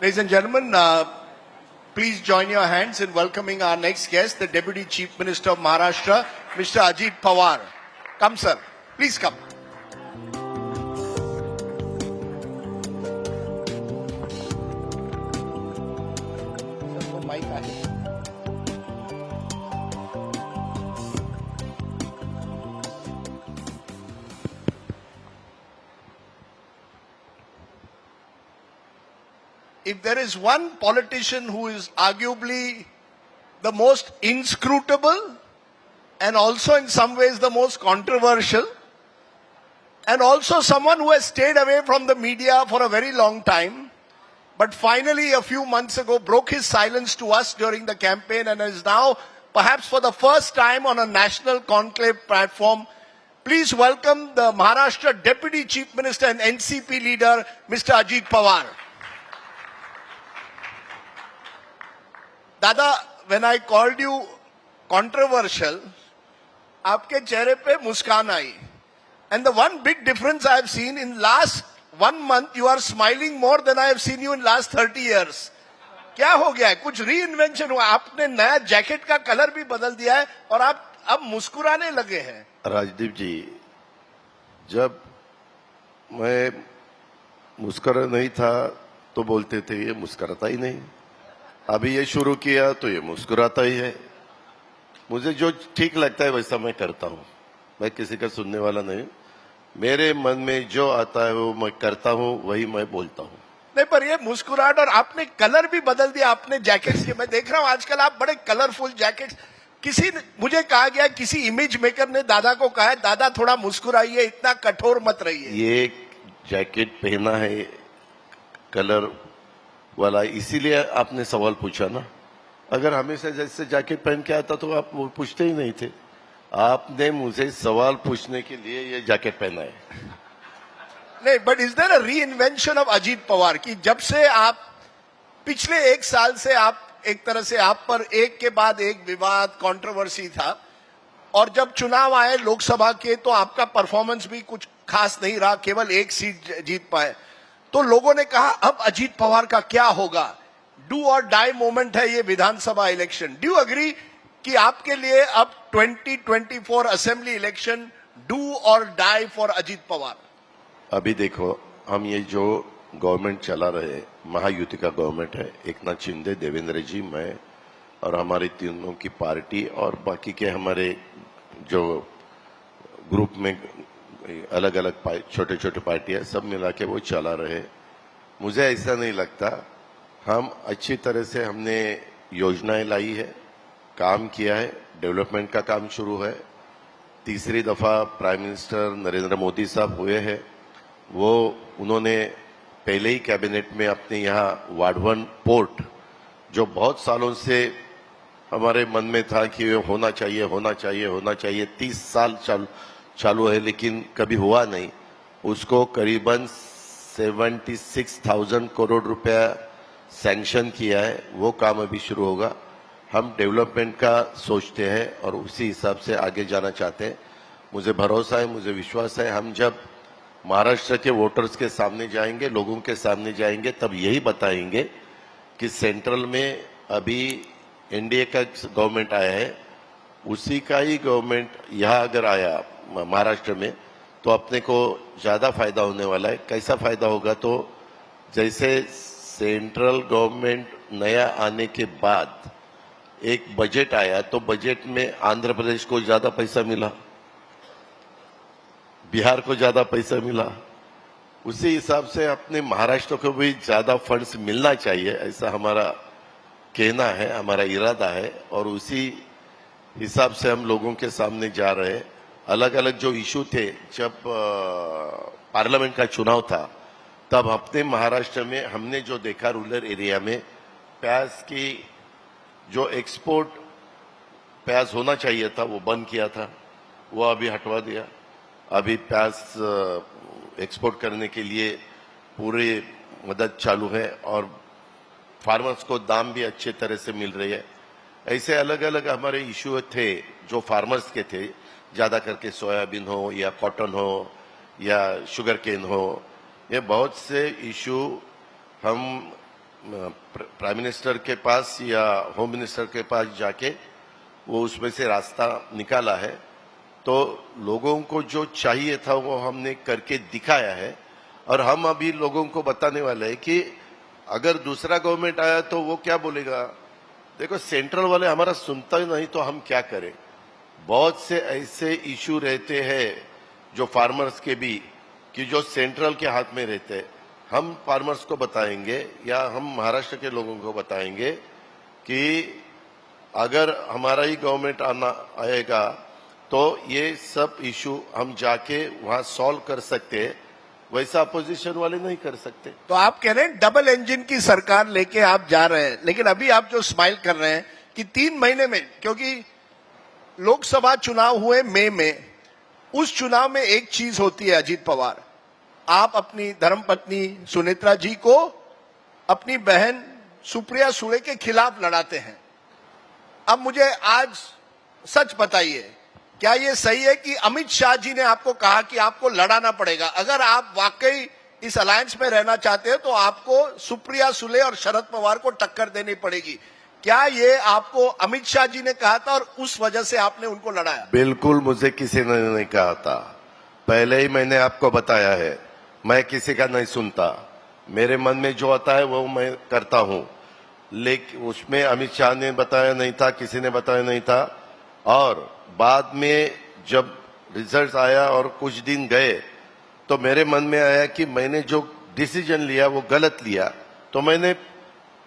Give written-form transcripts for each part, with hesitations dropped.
Ladies and gentlemen, please join your hands in welcoming our next guest, the Deputy Chief Minister of Maharashtra, Mr. Ajit Pawar. Come, sir. Please come. If there is one politician who is arguably the most inscrutable and also in some ways the most controversial, and also someone who has stayed away from the media for a very long time, but finally a few months ago broke his silence to us during the campaign and is now perhaps for the first time on a national conclave platform, please welcome the Maharashtra Deputy Chief Minister and NCP leader, Mr. Ajit Pawar. Dada, when I called you controversial, आपके चेहरे पे मुस्कान आई. And the one big difference I have seen in last 1 month, you are smiling more than I have seen you in last 30 years. क्या हो गया है? कुछ reinvention हुआ? आपने नया जैकेट का कलर भी बदल दिया है और आप अब मुस्कुराने लगे हैं. राजदीप जी, जब मैं मुस्कुरा नहीं था तो बोलते थे ये मुस्कुराता ही नहीं. अभी ये शुरू किया तो ये मुस्कुराता ही है. मुझे जो ठीक लगता है वैसा मैं करता हूँ. मैं किसी का सुनने वाला नहीं. मेरे मन में जो आता है वो मैं करता हूँ, वही मैं बोलता हूँ. नहीं, पर ये मुस्कुराहट और आपने कलर भी बदल दिया अपने जैकेट्स के. मैं देख रहा हूँ आजकल आप बड़े कलरफुल जैकेट्स. किसी ने मुझे कहा गया, किसी इमेज मेकर ने दादा को कहा है, दादा थोड़ा मुस्कुराइए, इतना कठोर मत रहिए. ये जैकेट पहना है कलर वाला, इसीलिए आपने सवाल पूछा ना. अगर हमेशा जैसे जैकेट पहन के आता तो आप वो पूछते ही नहीं थे. आपने मुझे सवाल पूछने के लिए ये जैकेट पहना है. नहीं, but is there a reinvention of Ajit Pawar कि जब से आप पिछले 1 साल से आप एक तरह से आप पर एक के बाद एक विवाद, कंट्रोवर्सी था, और जब चुनाव आए लोकसभा के तो आपका परफॉर्मेंस भी कुछ खास नहीं रहा, केवल 1 सीट जीत पाए. तो लोगों ने कहा अब अजीत पवार का क्या होगा. डू और डाई मोमेंट है ये विधानसभा इलेक्शन. डू अग्री कि आपके लिए अब 2024 असेंबली इलेक्शन डू और डाई फॉर अजीत पवार? अभी देखो, हम ये जो गवर्नमेंट चला रहे, महायुति का गवर्नमेंट है. एकनाथ शिंदे, देवेंद्र जी, मैं और हमारी तीनों की पार्टी और बाकी के हमारे जो ग्रुप में अलग अलग छोटे छोटे पार्टियां सब मिला के वो चला रहे. मुझे ऐसा नहीं लगता. हम अच्छी तरह से हमने योजनाएं लाई है, काम किया है, डेवलपमेंट का काम शुरू है. तीसरी दफा प्राइम मिनिस्टर नरेंद्र मोदी साहब हुए हैं. वो उन्होंने पहले ही कैबिनेट में अपने यहाँ वाडवन पोर्ट, जो बहुत सालों से हमारे मन में था कि होना चाहिए होना चाहिए होना चाहिए, 30 साल चालू है लेकिन कभी हुआ नहीं, उसको करीबन 76,000 करोड़ रुपया सैंक्शन किया है. वो काम अभी शुरू होगा. हम डेवलपमेंट का सोचते हैं और उसी हिसाब से आगे जाना चाहते हैं. मुझे भरोसा है, मुझे विश्वास है, हम जब महाराष्ट्र के वोटर्स के सामने जाएंगे, लोगों के सामने जाएंगे, तब यही बताएंगे कि सेंट्रल में अभी एनडीए का गवर्नमेंट आया है, उसी का ही गवर्नमेंट यहाँ अगर आया महाराष्ट्र में तो अपने को ज्यादा फायदा होने वाला है. कैसा फायदा होगा? तो जैसे सेंट्रल गवर्नमेंट नया आने के बाद एक बजट आया तो बजट में आंध्र प्रदेश को ज्यादा पैसा मिला, बिहार को ज्यादा पैसा मिला. उसी हिसाब से अपने महाराष्ट्र को भी ज्यादा फंड्स मिलना चाहिए, ऐसा हमारा कहना है, हमारा इरादा है. और उसी हिसाब से हम लोगों के सामने जा रहे हैं. अलग अलग जो इशू थे, जब पार्लियामेंट का चुनाव था तब अपने महाराष्ट्र में हमने जो देखा, रूरल एरिया में प्याज की जो एक्सपोर्ट प्याज होना चाहिए था वो बंद किया था, वो अभी हटवा दिया. अभी प्याज एक्सपोर्ट करने के लिए पूरी मदद चालू है और फार्मर्स को दाम भी अच्छे तरह से मिल रही है. ऐसे अलग अलग हमारे इशू थे जो फार्मर्स के थे, ज्यादा करके सोयाबीन हो या कॉटन हो या शुगर केन हो, ये बहुत से इशू हम प्राइम मिनिस्टर के पास या होम मिनिस्टर के पास जाके वो उसमें से रास्ता निकाला है। तो लोगों को जो चाहिए था वो हमने करके दिखाया है, और हम अभी लोगों को बताने वाले हैं कि अगर दूसरा गवर्नमेंट आया तो वो क्या बोलेगा। देखो, सेंट्रल वाले हमारा सुनता ही नहीं तो हम क्या करें। बहुत से ऐसे इशू रहते हैं जो फार्मर्स के भी, कि जो सेंट्रल के हाथ में रहते हैं। हम फार्मर्स को बताएंगे या हम महाराष्ट्र के लोगों को बताएंगे कि अगर हमारा ही गवर्नमेंट आएगा तो ये सब इशू हम जाके वहां सॉल्व कर सकते हैं, वैसा अपोजिशन वाले नहीं कर सकते। तो आप कह रहे हैं डबल इंजन की सरकार लेके आप जा रहे हैं, लेकिन अभी आप जो स्माइल कर रहे हैं कि 3 महीने में, क्योंकि लोकसभा चुनाव हुए मई में, उस चुनाव में एक चीज होती है अजीत पवार, आप अपनी धर्मपत्नी सुनेत्रा जी को अपनी बहन सुप्रिया सुले के खिलाफ लड़ाते हैं। अब मुझे आज सच बताइए, क्या ये सही है कि अमित शाह जी ने आपको कहा कि आपको लड़ाना पड़ेगा, अगर आप वाकई इस अलायंस में रहना चाहते हो तो आपको सुप्रिया सुले और शरद पवार को टक्कर देनी पड़ेगी? क्या ये आपको अमित शाह जी ने कहा था और उस वजह से आपने उनको लड़ाया? बिल्कुल, मुझे किसी ने नहीं कहा था। पहले ही मैंने आपको बताया है, मैं किसी का नहीं सुनता। मेरे मन में जो आता है वो मैं करता हूं। लेकिन उसमें अमित शाह ने बताया नहीं था, किसी ने बताया नहीं था। और बाद में जब रिजल्ट आया और कुछ दिन गए तो मेरे मन में आया कि मैंने जो डिसीजन लिया वो गलत लिया। तो मैंने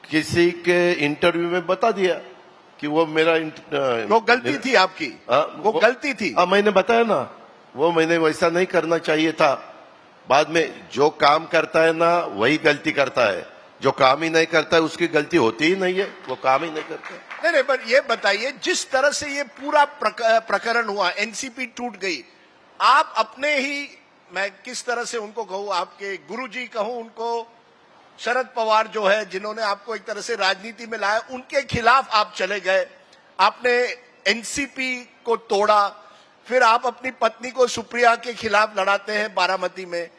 किसी के इंटरव्यू में बता दिया कि वो मेरा वो गलती थी आपकी। वो गलती थी। मैंने बताया ना, वो मैंने वैसा नहीं करना चाहिए था। बाद में जो काम करता है ना वही गलती करता है, जो काम ही नहीं करता है उसकी गलती होती ही नहीं है, वो काम ही नहीं करता। नहीं, पर ये बताइए, जिस तरह से ये पूरा प्रकरण हुआ, एनसीपी टूट गई, आप अपने ही, मैं किस तरह से उनको कहूं, आपके गुरुजी कहूं उनको, शरद पवार जो है जिन्होंने आपको एक तरह से राजनीति में लाया, उनके खिलाफ आप चले गए, आपने एनसीपी को तोड़ा, फिर आप अपनी पत्नी को सुप्रिया के खिलाफ लड़ाते हैं बारामती में।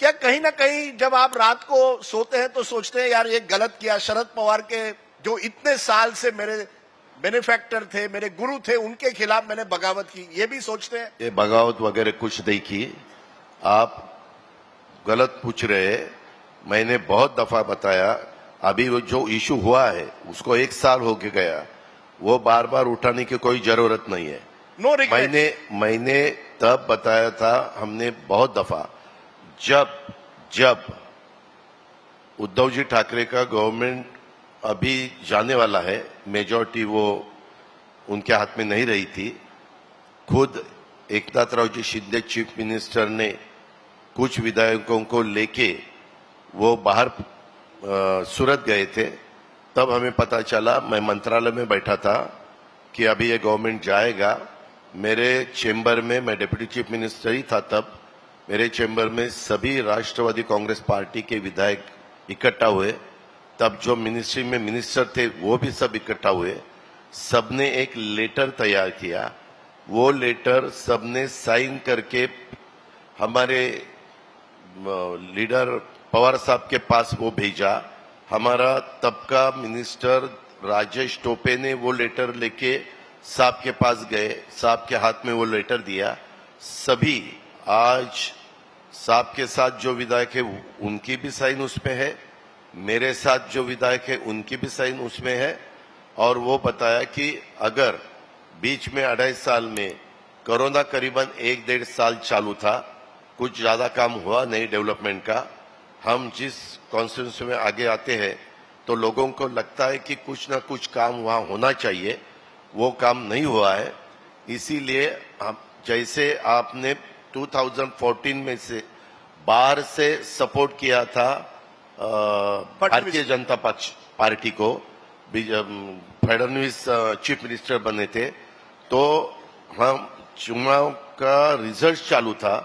क्या कहीं ना कहीं जब आप रात को सोते हैं तो सोचते हैं यार ये गलत किया, शरद पवार के जो इतने साल से मेरे बेनिफैक्टर थे, मेरे गुरु थे, उनके खिलाफ मैंने बगावत की, ये भी सोचते हैं? ये बगावत वगैरह कुछ नहीं की, आप गलत पूछ रहे हैं। मैंने बहुत दफा बताया, अभी वो जो इशू हुआ है उसको 1 साल हो गया, वो बार बार उठाने की कोई जरूरत नहीं है। No regret. मैंने तब बताया था, हमने बहुत दफा, जब उद्धव जी ठाकरे का गवर्नमेंट अभी जाने वाला है, मेजॉरिटी वो उनके हाथ में नहीं रही थी, खुद एकनाथराव जी शिंदे चीफ मिनिस्टर ने कुछ विधायकों को लेके वो बाहर सूरत गए थे। तब हमें पता चला, मैं मंत्रालय में बैठा था कि अभी ये गवर्नमेंट जाएगा। मेरे चेंबर में, मैं डिप्टी चीफ मिनिस्टर ही था तब, मेरे चेंबर में सभी राष्ट्रवादी कांग्रेस पार्टी के विधायक इकट्ठा हुए। तब जो मिनिस्ट्री में मिनिस्टर थे वो भी सब इकट्ठा हुए, सबने एक लेटर तैयार किया। वो लेटर सबने साइन करके हमारे लीडर पवार साहब के पास वो भेजा। हमारा तब का मिनिस्टर राजेश टोपे ने वो लेटर लेके साहब के पास गए, साहब के हाथ में वो लेटर दिया। सभी आज साहब के साथ जो विधायक है उनकी भी साइन उसमें है, मेरे साथ जो विधायक है उनकी भी साइन उसमें है। और वो बताया कि अगर बीच में 2.5 साल में कोरोना करीबन 1-1.5 साल चालू था, कुछ ज्यादा काम हुआ नहीं डेवलपमेंट का। हम जिस कॉन्स्टिट्यूंसी में आगे आते हैं तो लोगों को लगता है कि कुछ ना कुछ काम वहां होना चाहिए, वो काम नहीं हुआ है। इसीलिए हम, जैसे आपने 2014 में से बाहर से सपोर्ट किया था भारतीय जनता पक्ष पार्टी को, फडणवीस चीफ मिनिस्टर बने थे, तो हम चुनाव का रिजल्ट चालू था,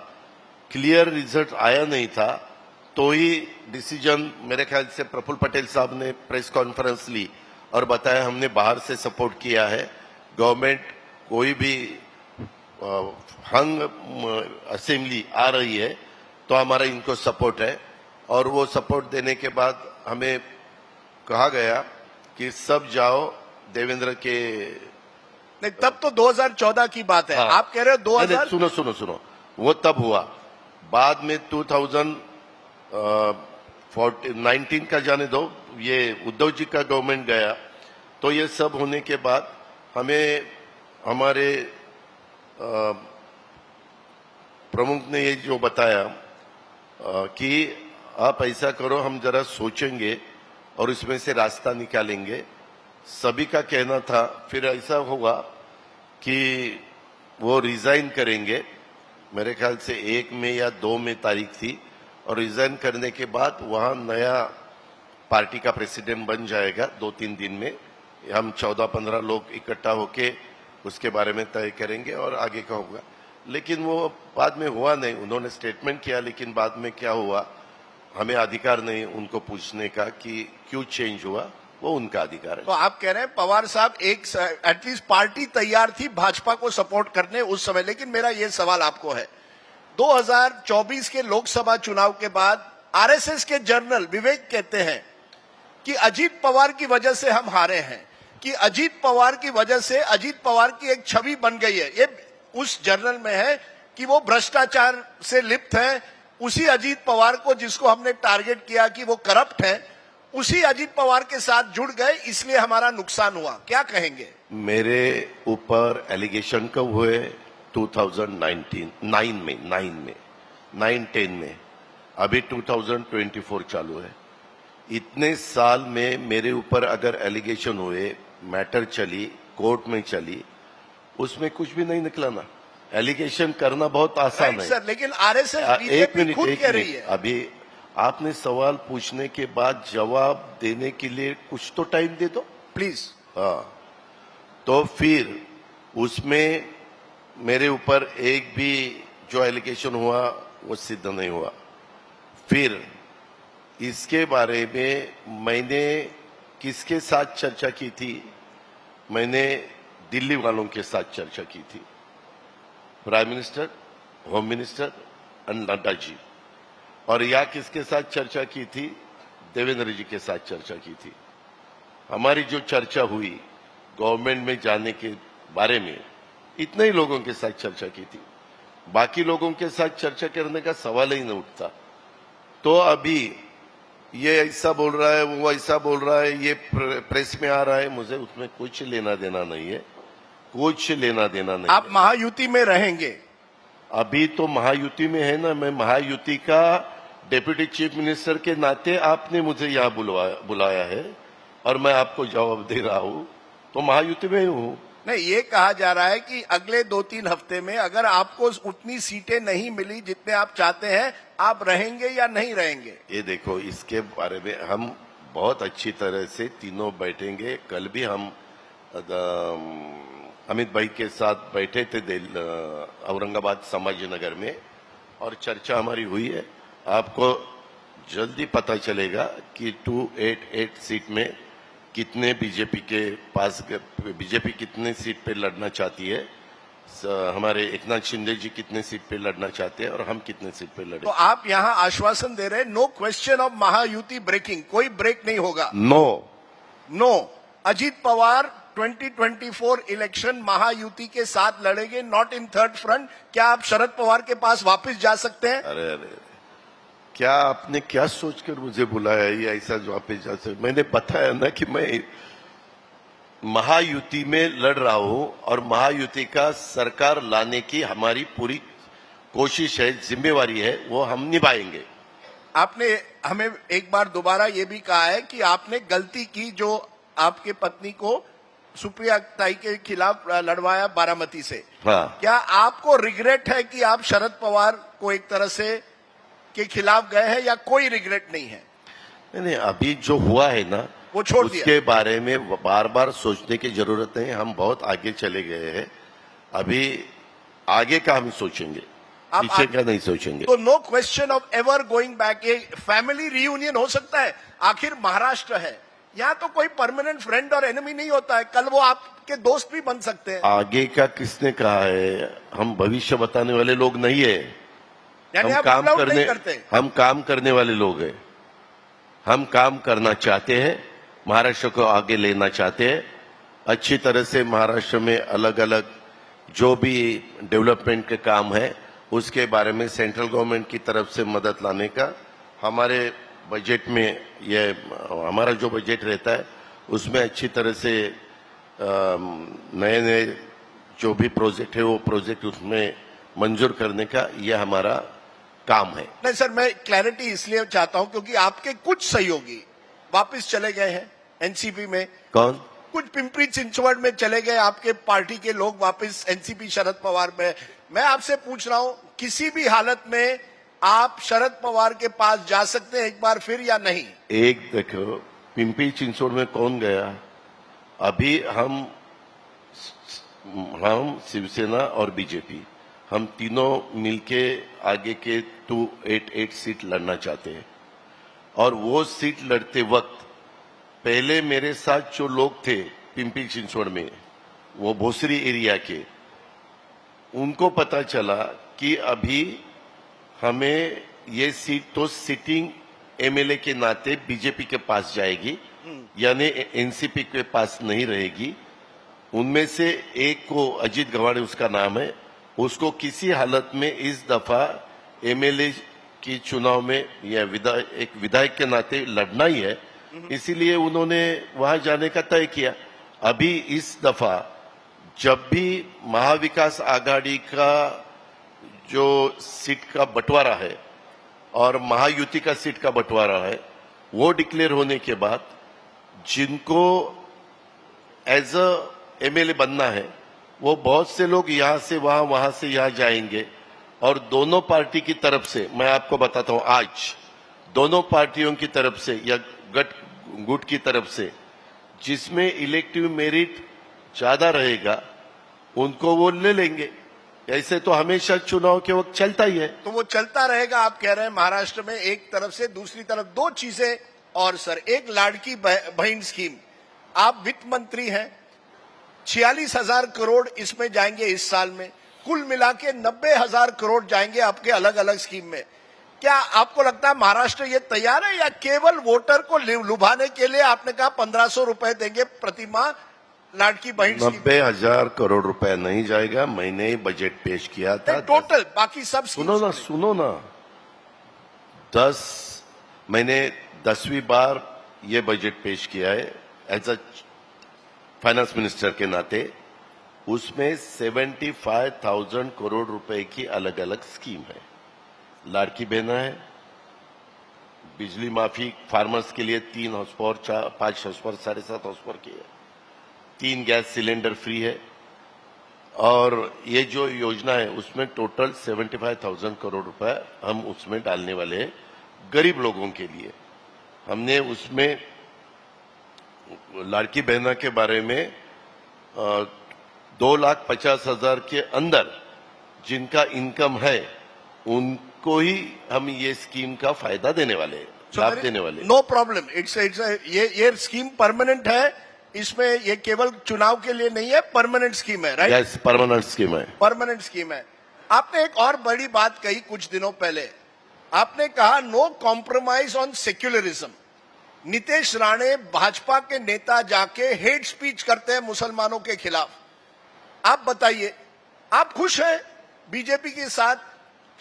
क्लियर रिजल्ट आया नहीं था, तो ही डिसीजन मेरे ख्याल से प्रफुल्ल पटेल साहब ने प्रेस कॉन्फ्रेंस ली और बताया हमने बाहर से सपोर्ट किया है। गवर्नमेंट कोई भी हंग असेंबली आ रही है तो हमारा इनको सपोर्ट है, और वो सपोर्ट देने के बाद हमें कहा गया कि सब जाओ देवेंद्र के। नहीं, तब तो 2014 की बात है। हाँ। आप कह रहे हो नहीं, 2000। सुनो सुनो सुनो, वो तब हुआ। बाद में 2019 का जाने दो, ये उद्धव जी का गवर्नमेंट गया, तो ये सब होने के बाद हमें हमारे प्रमुख ने ये जो बताया कि आप ऐसा करो, हम जरा सोचेंगे और इसमें से रास्ता निकालेंगे। सभी का कहना था। फिर ऐसा हुआ कि वो रिजाइन करेंगे, मेरे ख्याल से 1 में या 2 में तारीख थी, और रिजाइन करने के बाद वहां नया पार्टी का प्रेसिडेंट बन जाएगा 2-3 दिन में। हम 14-15 लोग इकट्ठा होके उसके बारे में तय करेंगे और आगे का होगा। लेकिन वो बाद में हुआ नहीं। उन्होंने स्टेटमेंट किया, लेकिन बाद में क्या हुआ हमें अधिकार नहीं उनको पूछने का कि क्यों चेंज हुआ, वो उनका अधिकार है। तो आप कह रहे हैं पवार साहब एटलीस्ट पार्टी तैयार थी भाजपा को सपोर्ट करने उस समय। लेकिन मेरा ये सवाल आपको है, 2024 के लोकसभा चुनाव के बाद आरएसएस के जनरल विवेक कहते हैं कि अजीत पवार की वजह से हम हारे हैं, कि अजीत पवार की वजह से अजीत पवार की एक छवि बन गई है। ये उस जर्नल में है कि वो भ्रष्टाचार से लिप्त है। उसी अजीत पवार को जिसको हमने टारगेट किया कि वो करप्ट है, उसी अजीत पवार के साथ जुड़ गए, इसलिए हमारा नुकसान हुआ। क्या कहेंगे? मेरे ऊपर एलिगेशन कब हुए? 2009 में 10 में। अभी 2024 चालू है। इतने साल में मेरे ऊपर अगर एलिगेशन हुए, मैटर चली, कोर्ट में चली, उसमें कुछ भी नहीं निकला ना। एलिगेशन करना बहुत आसान है सर, लेकिन आरएसएस एक बीजेपी मिनट खुद कह रही है। अभी आपने सवाल पूछने के बाद जवाब देने के लिए कुछ तो टाइम दे दो प्लीज। हाँ, तो फिर उसमें मेरे ऊपर एक भी जो एलिगेशन हुआ वो सिद्ध नहीं हुआ। फिर इसके बारे में मैंने किसके साथ चर्चा की थी? मैंने दिल्ली वालों के साथ चर्चा की थी, प्राइम मिनिस्टर, होम मिनिस्टर और नड्डा जी। और या किसके साथ चर्चा की थी? देवेंद्र जी के साथ चर्चा की थी। हमारी जो चर्चा हुई गवर्नमेंट में जाने के बारे में, इतने ही लोगों के साथ चर्चा की थी। बाकी लोगों के साथ चर्चा करने का सवाल ही नहीं उठता। तो अभी ये ऐसा बोल रहा है, वो ऐसा बोल रहा है, ये प्रेस में आ रहा है, मुझे उसमें कुछ लेना देना नहीं है, कुछ लेना देना नहीं। आप महायुति में रहेंगे? अभी तो महायुति में है ना। मैं महायुति का डिप्टी चीफ मिनिस्टर के नाते आपने मुझे यहाँ बुलाया है और मैं आपको जवाब दे रहा हूँ, तो महायुति में हूँ। नहीं, ये कहा जा रहा है कि अगले 2-3 हफ्ते में अगर आपको उतनी सीटें नहीं मिली जितने आप चाहते हैं, आप रहेंगे या नहीं रहेंगे? ये देखो, इसके बारे में हम बहुत अच्छी तरह से तीनों बैठेंगे। कल भी हम अमित भाई के साथ बैठे थे औरंगाबाद संभाजी नगर में, और चर्चा हमारी हुई है। आपको जल्दी पता चलेगा कि 288 सीट में कितने बीजेपी के पास, बीजेपी कितने सीट पे लड़ना चाहती है, हमारे एकनाथ शिंदे जी कितने सीट पे लड़ना चाहते हैं और हम कितने सीट पे लड़े। तो आप यहाँ आश्वासन दे रहे हैं no question of Mahayuti breaking, कोई ब्रेक नहीं होगा? नो। अजीत पवार 2024 इलेक्शन महायुति के साथ लड़ेंगे, नॉट इन थर्ड फ्रंट। क्या आप शरद पवार के पास वापस जा सकते हैं? अरे, क्या आपने क्या सोचकर मुझे बुलाया? ये ऐसा वापस जा सकते? मैंने बताया ना कि मैं महायुति में लड़ रहा हूं और महायुति का सरकार लाने की हमारी पूरी कोशिश है, जिम्मेवारी है, वो हम निभाएंगे। आपने हमें एक बार दोबारा ये भी कहा है कि आपने गलती की जो आपके पत्नी को सुप्रिया ताई के खिलाफ लड़वाया बारामती से। हाँ। क्या आपको रिग्रेट है कि आप शरद पवार को एक तरह से के खिलाफ गए हैं, या कोई रिग्रेट नहीं है? नहीं, अभी जो हुआ है ना वो छोड़ दिया। उसके बारे में बार बार सोचने की जरूरत नहीं। हम बहुत आगे चले गए हैं। अभी आगे का हम सोचेंगे, पीछे का नहीं सोचेंगे। तो no question of ever going back. ये फैमिली रियूनियन हो सकता है, आखिर महाराष्ट्र है, यहाँ तो कोई परमानेंट फ्रेंड और एनिमी नहीं होता है, कल वो आपके दोस्त भी बन सकते हैं। आगे का किसने कहा है? हम भविष्य बताने वाले लोग नहीं है। यानी हम आप काम नहीं करते? हम काम करने वाले लोग हैं। हम काम करना चाहते हैं, महाराष्ट्र को आगे लेना चाहते हैं। अच्छी तरह से महाराष्ट्र में अलग अलग जो भी डेवलपमेंट के काम है उसके बारे में सेंट्रल गवर्नमेंट की तरफ से मदद लाने का हमारे बजट में, यह हमारा जो बजट रहता है उसमें अच्छी तरह से नए नए जो भी प्रोजेक्ट है वो प्रोजेक्ट उसमें मंजूर करने का यह हमारा काम है। नहीं सर, मैं क्लैरिटी इसलिए चाहता हूं क्योंकि आपके कुछ सहयोगी वापस चले गए हैं एनसीपी में। कौन? कुछ पिंपरी चिंचवड़ में चले गए आपके पार्टी के लोग वापस एनसीपी शरद पवार में। मैं आपसे पूछ रहा हूं, किसी भी हालत में आप शरद पवार के पास जा सकते हैं एक बार फिर या नहीं? एक देखो, पिंपरी चिंचवड़ में कौन गया? अभी हम शिवसेना और बीजेपी हम तीनों मिलके आगे के 288 सीट लड़ना चाहते हैं। और वो सीट लड़ते वक्त पहले मेरे साथ जो लोग थे पिंपरी चिंचवड़ में, वो भोसरी एरिया के, उनको पता चला कि अभी हमें ये सीट तो सिटिंग एमएलए के नाते बीजेपी के पास जाएगी, यानी एनसीपी के पास नहीं रहेगी। उनमें से एक को, अजीत गवाड़े उसका नाम है, उसको किसी हालत में इस दफा एमएलए की चुनाव में या एक विधायक के नाते लड़ना ही है, इसीलिए उन्होंने वहां जाने का तय किया। अभी इस दफा जब भी महाविकास आघाड़ी का जो सीट का बंटवारा है और महायुति का सीट का बंटवारा है, वो डिक्लेयर होने के बाद जिनको एज अ एमएलए बनना है वो बहुत से लोग यहां से वहां, वहां से यहां जाएंगे। और दोनों पार्टी की तरफ से मैं आपको बताता हूं, आज दोनों पार्टियों की तरफ से या गुट की तरफ से जिसमें इलेक्टिव मेरिट ज्यादा रहेगा उनको वो ले लेंगे। ऐसे तो हमेशा चुनाव के वक्त चलता ही है। तो वो चलता रहेगा आप कह रहे हैं महाराष्ट्र में एक तरफ से, दूसरी तरफ दो चीजें और सर, एक लाड़की बहन स्कीम, आप वित्त मंत्री हैं, 46,000 करोड़ इसमें जाएंगे इस साल में, कुल मिला के 90,000 करोड़ जाएंगे आपके अलग अलग स्कीम में। क्या आपको लगता है महाराष्ट्र ये तैयार है या केवल वोटर को लुभाने के लिए आपने कहा 1,500 रुपए देंगे प्रति माह लाड़की बहन? 90,000 करोड़ रुपए नहीं जाएगा। मैंने बजट पेश किया था टोटल, बाकी सब सुनो ना, मैंने 10वीं बार ये बजट पेश किया है एज अ फाइनेंस मिनिस्टर के नाते। उसमें 75,000 करोड़ रुपए की अलग अलग स्कीम है। लाड़की बहना है, बिजली माफी फार्मर्स के लिए 3 house power, 5 house power, 7.5 house power की है, 3 गैस सिलेंडर फ्री है। और ये जो योजना है उसमें टोटल 75,000 करोड़ रुपए हम उसमें डालने वाले हैं गरीब लोगों के लिए। हमने उसमें लाड़की बहना के बारे में 2,50,000 के अंदर जिनका इनकम है उनको ही हम ये स्कीम का फायदा देने वाले, लाभ देने वाले। नो प्रॉब्लम, इट्स ये स्कीम परमानेंट है, इसमें ये केवल चुनाव के लिए नहीं है, परमानेंट स्कीम है, राइट? यस, परमानेंट स्कीम है। परमानेंट स्कीम है। आपने एक और बड़ी बात कही कुछ दिनों पहले, आपने कहा no compromise on secularism. Nitish Rane Bhajpa के नेता जाके हेट स्पीच करते हैं मुसलमानों के खिलाफ। आप बताइए, आप खुश हैं बीजेपी के साथ?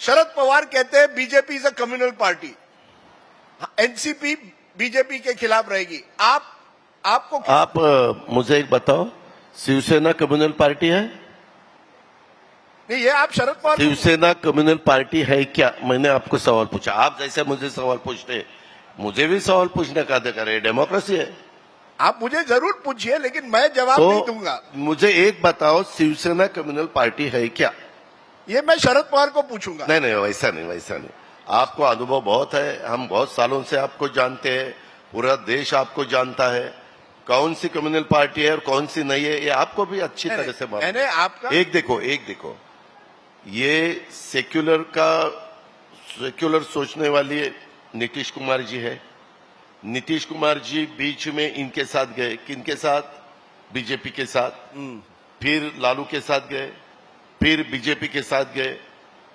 शरद पवार कहते हैं BJP is a communal party, NCP BJP के खिलाफ रहेगी। आप मुझे एक बताओ, शिवसेना कम्युनल पार्टी है? नहीं, ये आप शरद पवार, शिवसेना कम्युनल पार्टी है क्या? मैंने आपको सवाल पूछा। आप जैसे मुझे सवाल पूछते, मुझे भी सवाल पूछने का अधिकार है, डेमोक्रेसी है। आप मुझे जरूर पूछिए, लेकिन मैं जवाब नहीं दूंगा। मुझे एक बताओ, शिवसेना कम्युनल पार्टी है क्या? ये मैं शरद पवार को पूछूंगा। नहीं, वैसा नहीं। आपको अनुभव बहुत है, हम बहुत सालों से आपको जानते हैं, पूरा देश आपको जानता है कौन सी कम्युनल पार्टी है और कौन सी नहीं है, ये आपको भी अच्छी तरह से मालूम है। आपका एक देखो, ये सेक्युलर सोचने वाली नीतीश कुमार जी है। नीतीश कुमार जी बीच में इनके साथ गए, किनके साथ? बीजेपी के साथ। फिर लालू के साथ गए, फिर बीजेपी के साथ गए।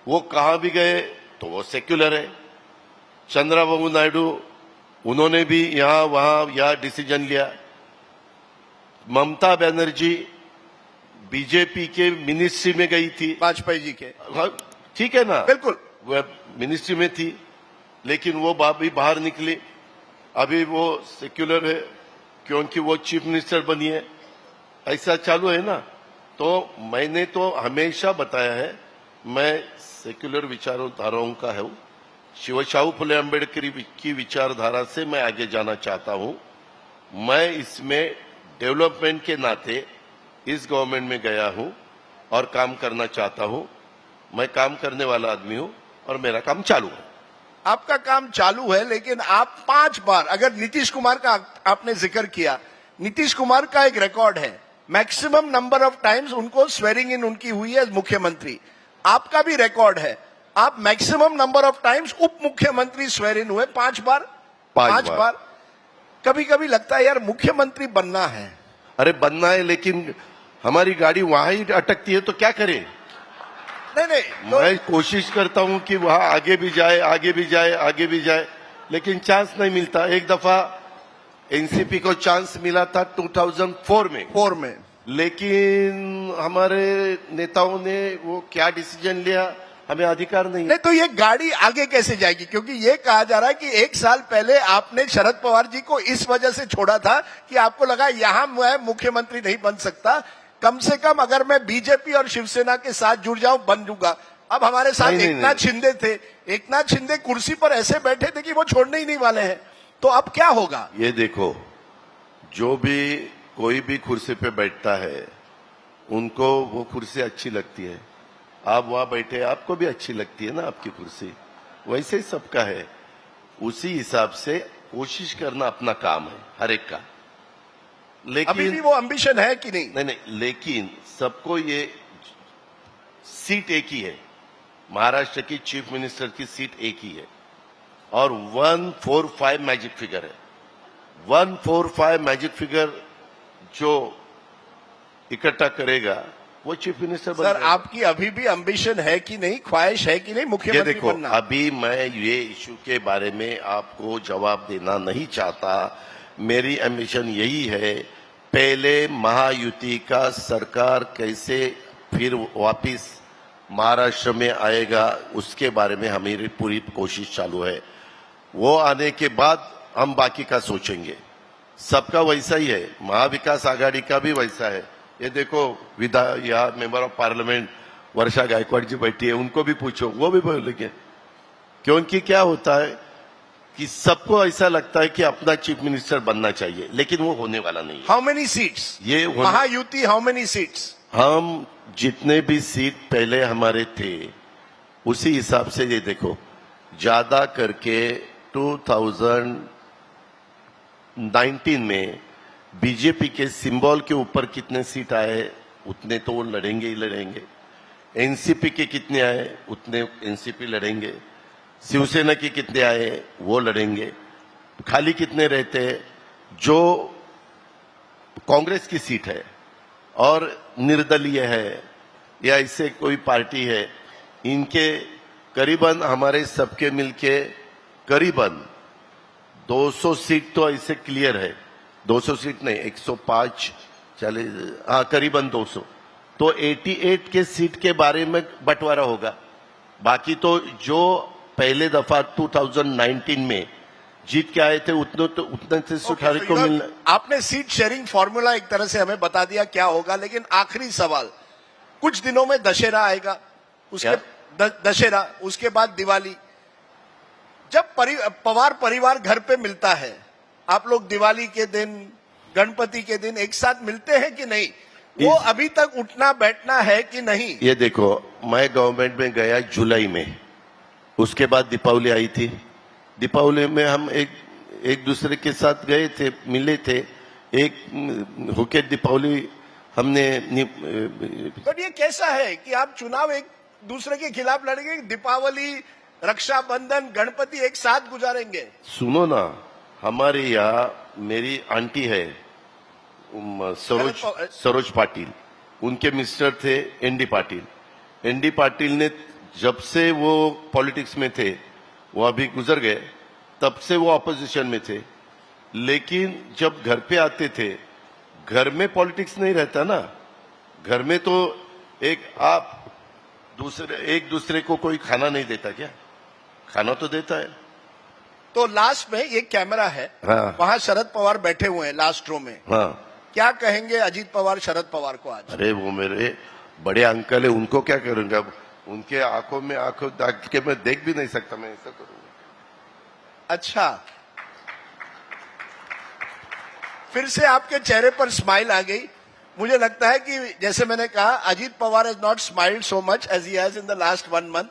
वो कहां भी गए तो वो सेक्युलर है। चंद्रबाबू नायडू उन्होंने भी यहाँ वहां यह डिसीजन लिया। ममता बनर्जी बीजेपी के मिनिस्ट्री में गई थी, वाजपेयी जी के। हाँ, ठीक है ना, बिल्कुल। वह मिनिस्ट्री में थी, लेकिन वो भी बाहर निकली। अभी वो सेक्युलर है क्योंकि वो चीफ मिनिस्टर बनी है। ऐसा चालू है ना। तो मैंने तो हमेशा बताया है, मैं सेक्युलर विचारधाराओं का हूं। शिवशाहू फुले अम्बेडकर की विचारधारा से मैं आगे जाना चाहता हूं। मैं इसमें डेवलपमेंट के नाते इस गवर्नमेंट में गया हूं और काम करना चाहता हूं। मैं काम करने वाला आदमी हूं और मेरा काम चालू है। आपका काम चालू है, लेकिन आप 5 बार, अगर नीतीश कुमार का आपने जिक्र किया, नीतीश कुमार का एक रिकॉर्ड है, मैक्सिमम नंबर ऑफ टाइम्स उनको स्वेरिंग इन उनकी हुई है मुख्यमंत्री। आपका भी रिकॉर्ड है, आप मैक्सिमम नंबर ऑफ टाइम्स उप मुख्यमंत्री स्वेर इन हुए 5 बार। 5 बार। कभी कभी लगता है यार मुख्यमंत्री बनना है। अरे बनना है, लेकिन हमारी गाड़ी वहां ही अटकती है तो क्या करें। नहीं तो मैं कोशिश करता हूं कि वहां आगे भी जाए, आगे भी जाए, आगे भी जाए, लेकिन चांस नहीं मिलता। एक दफा एनसीपी को चांस मिला था 2004 में, लेकिन हमारे नेताओं ने वो क्या डिसीजन लिया हमें अधिकार नहीं। तो ये गाड़ी आगे कैसे जाएगी? क्योंकि ये कहा जा रहा है कि 1 साल पहले आपने शरद पवार जी को इस वजह से छोड़ा था कि आपको लगा यहां मैं मुख्यमंत्री नहीं बन सकता, कम से कम अगर मैं बीजेपी और शिवसेना के साथ जुड़ जाऊं बन जूंगा। अब हमारे साथ एकनाथ शिंदे थे, एकनाथ शिंदे कुर्सी पर ऐसे बैठे थे कि वो छोड़ने ही नहीं वाले हैं। तो अब क्या होगा? ये देखो, जो भी कोई भी कुर्सी पे बैठता है उनको वो कुर्सी अच्छी लगती है। आप वहां बैठे, आपको भी अच्छी लगती है ना आपकी कुर्सी, वैसे ही सबका है। उसी हिसाब से कोशिश करना अपना काम है हर एक का। लेकिन अभी भी वो एम्बिशन है कि नहीं? नहीं, लेकिन सबको ये सीट एक ही है, महाराष्ट्र की चीफ मिनिस्टर की सीट एक ही है और 145 मैजिक फिगर है। 145 मैजिक फिगर जो इकट्ठा करेगा वो चीफ मिनिस्टर बन सर, जाएगा। आपकी अभी भी एम्बिशन है कि नहीं, ख्वाहिश है कि नहीं ये मुख्यमंत्री देखो, बनना? अभी मैं ये इशू के बारे में आपको जवाब देना नहीं चाहता। मेरी एम्बिशन यही है, पहले महायुति का सरकार कैसे फिर वापिस महाराष्ट्र में आएगा उसके बारे में हमारी पूरी कोशिश चालू है। वो आने के बाद हम बाकी का सोचेंगे। सबका वैसा ही है, महाविकास आघाड़ी का भी वैसा है। ये देखो, या मेंबर ऑफ पार्लियामेंट वर्षा गायकवाड़ जी बैठी है, उनको भी पूछो, वो भी बोलेंगे। क्योंकि क्या होता है कि सबको ऐसा लगता है कि अपना चीफ मिनिस्टर बनना चाहिए, लेकिन वो होने वाला नहीं है। How many seats? ये महायुति हाउ मेनी सीट्स? हम जितने भी सीट पहले हमारे थे उसी हिसाब से ये देखो, ज्यादा करके 2019 में बीजेपी के सिंबल के ऊपर कितने सीट आए उतने तो वो लड़ेंगे ही लड़ेंगे। एनसीपी के कितने आए उतने एनसीपी लड़ेंगे। शिवसेना के कितने आए वो लड़ेंगे। खाली कितने रहते, जो कांग्रेस की सीट है और निर्दलीय है या इससे कोई पार्टी है, इनके करीबन हमारे सबके मिलके करीबन 200 सीट तो ऐसे क्लियर है। 200 सीट नहीं, 105 चले, हाँ करीबन 200। तो 88 के सीट के बारे में बंटवारा होगा। बाकी तो जो पहले दफा 2019 में जीत के आए थे उतने से सुखारी को मिलना। आपने सीट शेयरिंग फॉर्मूला एक तरह से हमें बता दिया क्या होगा, लेकिन आखिरी सवाल, कुछ दिनों में दशहरा आएगा, उसके दशहरा, उसके बाद दिवाली। जब पवार परिवार घर पे मिलता है, आप लोग दिवाली के दिन, गणपति के दिन एक साथ मिलते हैं कि नहीं? वो अभी तक उठना बैठना है कि नहीं? ये देखो, मैं गवर्नमेंट में गया जुलाई में, उसके बाद दीपावली आई थी। दीपावली में हम एक दूसरे के साथ गए थे, मिले थे, एक होके दीपावली हमने। बट ये कैसा है कि आप चुनाव एक दूसरे के खिलाफ लड़ेंगे, दीपावली, रक्षाबंधन, गणपति एक साथ गुजारेंगे? सुनो ना, हमारे यहाँ मेरी आंटी है सरोज पाटिल, उनके मिस्टर थे एनडी पाटिल। एनडी पाटिल ने जब से वो पॉलिटिक्स में थे, वो अभी गुजर गए, तब से वो ऑपोजिशन में थे, लेकिन जब घर पे आते थे, घर में पॉलिटिक्स नहीं रहता ना। घर में तो एक दूसरे को कोई खाना नहीं देता क्या? खाना तो देता है। तो लास्ट में ये कैमरा है, हाँ। वहां शरद पवार बैठे हुए हैं लास्ट रो में। हाँ, क्या कहेंगे अजीत पवार शरद पवार को आज? अरे वो मेरे बड़े अंकल है, उनको क्या करूंगा? अब उनके आंखों में आंखों डाल के मैं देख भी नहीं सकता, मैं ऐसा करूंगा। अच्छा, फिर से आपके चेहरे पर स्माइल आ गई। मुझे लगता है कि जैसे मैंने कहा, Ajit Pawar has not smiled so much as he has in the last 1 month.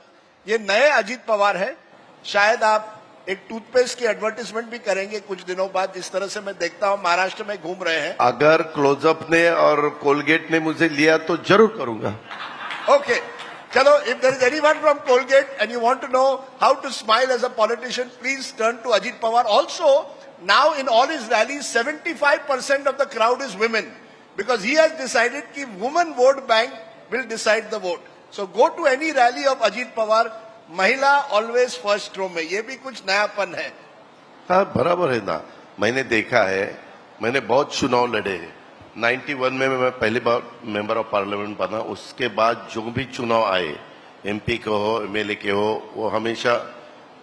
ये नए अजीत पवार है। शायद आप एक टूथपेस्ट की एडवर्टाइजमेंट भी करेंगे कुछ दिनों बाद, जिस तरह से मैं देखता हूं महाराष्ट्र में घूम रहे हैं। अगर क्लोजअप ने और कोलगेट ने मुझे लिया तो जरूर करूंगा। ओके, चलो, if there is anyone from Colgate and you want to know how to smile as a politician, please turn to Ajit Pawar. Also now in all his rallies 75% of the crowd is women, because he has decided कि women vote bank will decide the vote. So go to any rally of Ajit Pawar, महिला always first row में। ये भी कुछ नयापन है। हाँ, बराबर है ना। मैंने देखा है, मैंने बहुत चुनाव लड़े हैं। 91 में मैं पहली बार मेंबर ऑफ पार्लियामेंट बना। उसके बाद जो भी चुनाव आए, एमपी के हो, एमएलए के हो, वो हमेशा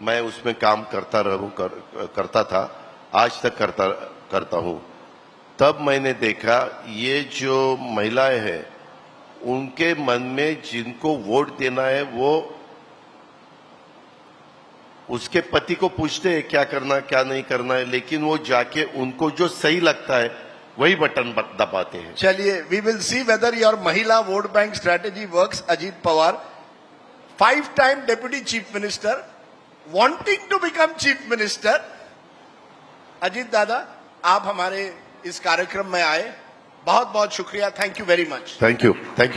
मैं उसमें काम करता था, आज तक करता हूँ। तब मैंने देखा ये जो महिलाएं हैं, उनके मन में जिनको वोट देना है वो उसके पति को पूछते हैं क्या करना क्या नहीं करना है, लेकिन वो जाके उनको जो सही लगता है वही बटन दबाते हैं। चलिए, we will see whether your महिला vote bank strategy works. Ajit Pawar, 5 time deputy chief minister, wanting to become chief minister. Ajit Dada, आप हमारे इस कार्यक्रम में आए, बहुत बहुत शुक्रिया। Thank you very much. Thank you very much.